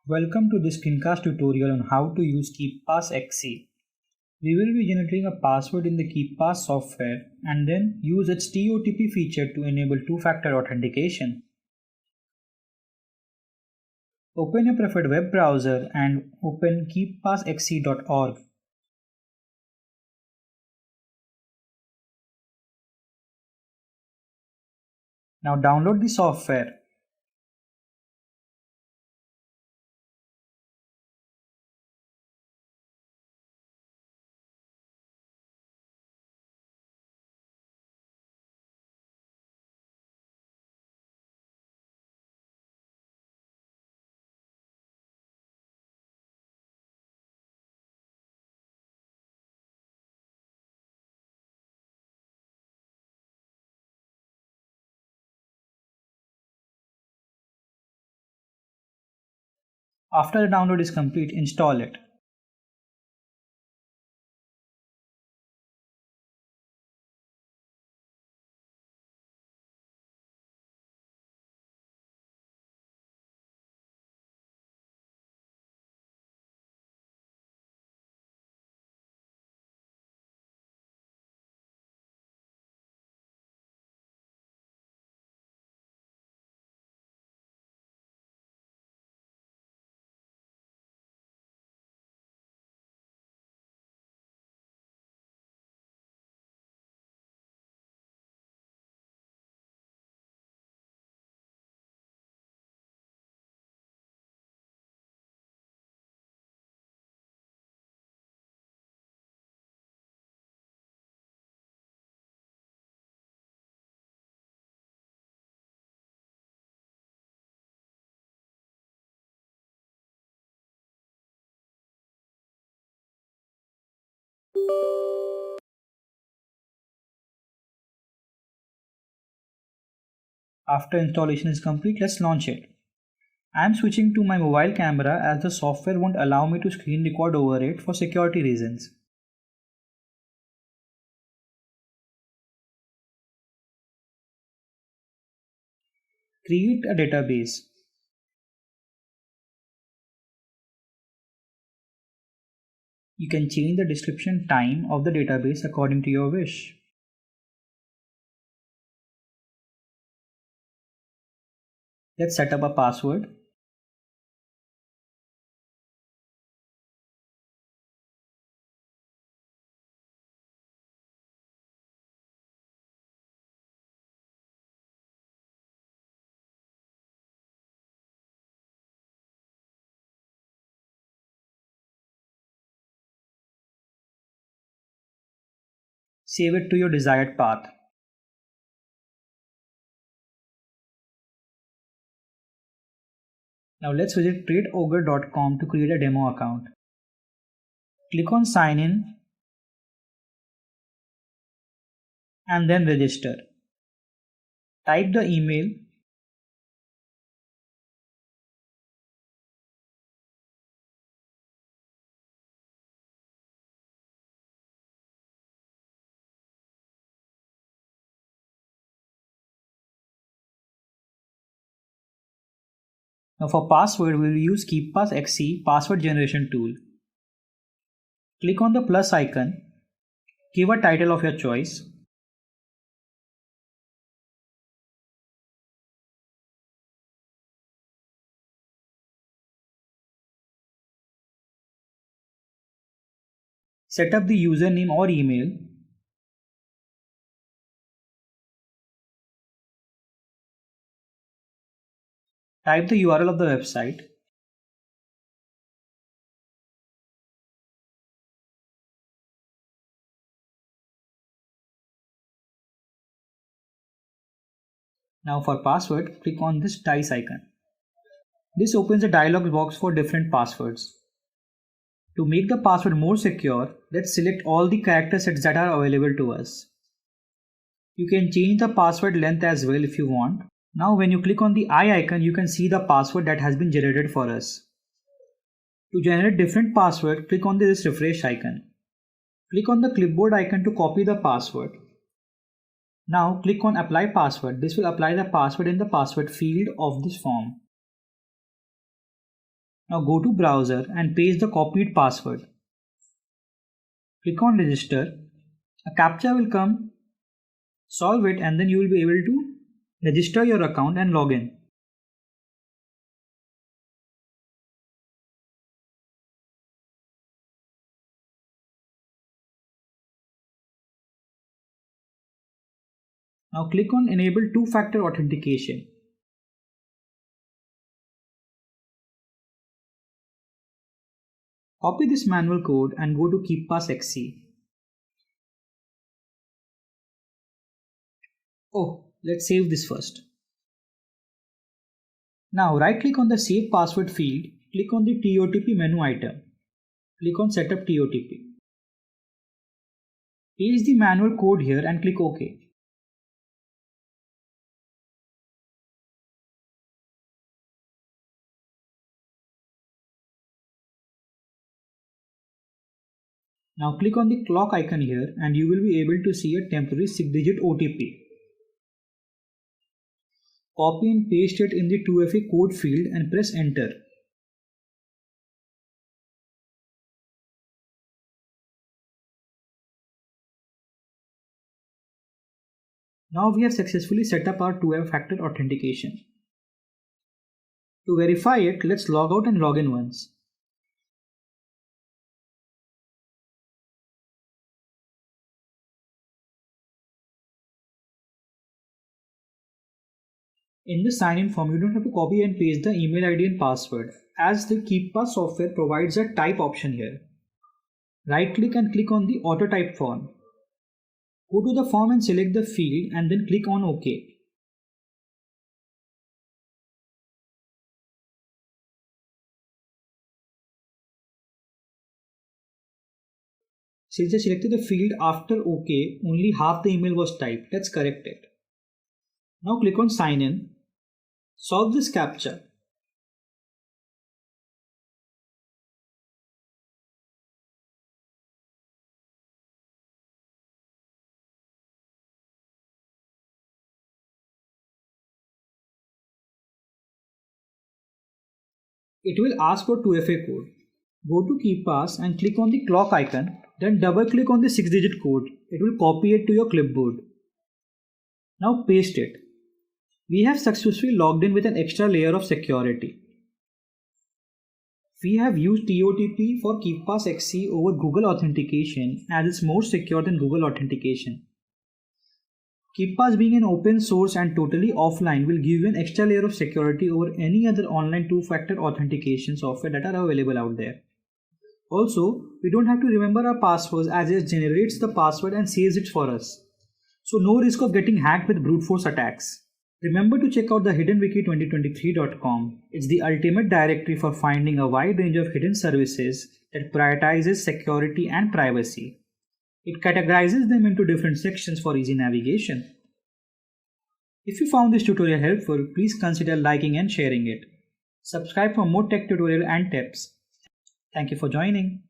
Welcome to this screencast tutorial on how to use KeePassXC. We will be generating a password in the KeePass software and then use its TOTP feature to enable two-factor authentication. Open your preferred web browser and open KeePassXC.org. Now download the software. After the download is complete, install it. After installation is complete, let's launch it. I am switching to my mobile camera as the software won't allow me to screen record over it for security reasons. Create a database. You can change the description time of the database according to your wish. Let's set up a password. Save it to your desired path. Now let's visit tradeogre.com to create a demo account. Click on sign in and then register. Type the email Now for password, we will use KeePassXC password generation tool. Click on the plus icon, give a title of your choice. Set up the username or email. Type the URL of the website. Now for password, click on this dice icon. This opens a dialog box for different passwords. To make the password more secure, let's select all the character sets that are available to us. You can change the password length as well if you want. Now when you click on the eye icon, you can see the password that has been generated for us. To generate different password, click on this refresh icon. Click on the clipboard icon to copy the password. Now click on apply password. This will apply the password in the password field of this form. Now go to browser and paste the copied password. Click on register. A captcha will come. Solve it and then you will be able to register your account and log in. Now click on Enable two-factor authentication. Copy this manual code and go to KeePassXC. Oh, let's save this first. Now right-click on the Save Password field, click on the TOTP menu item. Click on Setup TOTP. Paste the manual code here and click OK. Now click on the clock icon here and you will be able to see a temporary 6-digit OTP. Copy and paste it in the 2FA code field and press enter. Now we have successfully set up our 2-factor authentication. To verify it, let's log out and log in once. In the sign-in form, you don't have to copy and paste the email ID and password, as the KeePass software provides a type option here. Right-click and click on the Auto Type form. Go to the form and select the field and then click on OK. Since I selected the field after OK, only half the email was typed. Let's correct it. Now click on Sign In. Solve this CAPTCHA. It will ask for 2FA code. Go to KeePass and click on the clock icon, then double click on the 6-digit code. It will copy it to your clipboard. Now paste it. We have successfully logged in with an extra layer of security. We have used TOTP for KeePassXC over Google Authentication as it's more secure than Google Authentication. KeePass being an open source and totally offline will give you an extra layer of security over any other online two-factor authentication software that are available out there. Also, we don't have to remember our passwords as it generates the password and saves it for us. So no risk of getting hacked with brute force attacks. Remember to check out the hiddenwiki2023.com. It's the ultimate directory for finding a wide range of hidden services that prioritizes security and privacy. It categorizes them into different sections for easy navigation. If you found this tutorial helpful, please consider liking and sharing it. Subscribe for more tech tutorial and tips. Thank you for joining.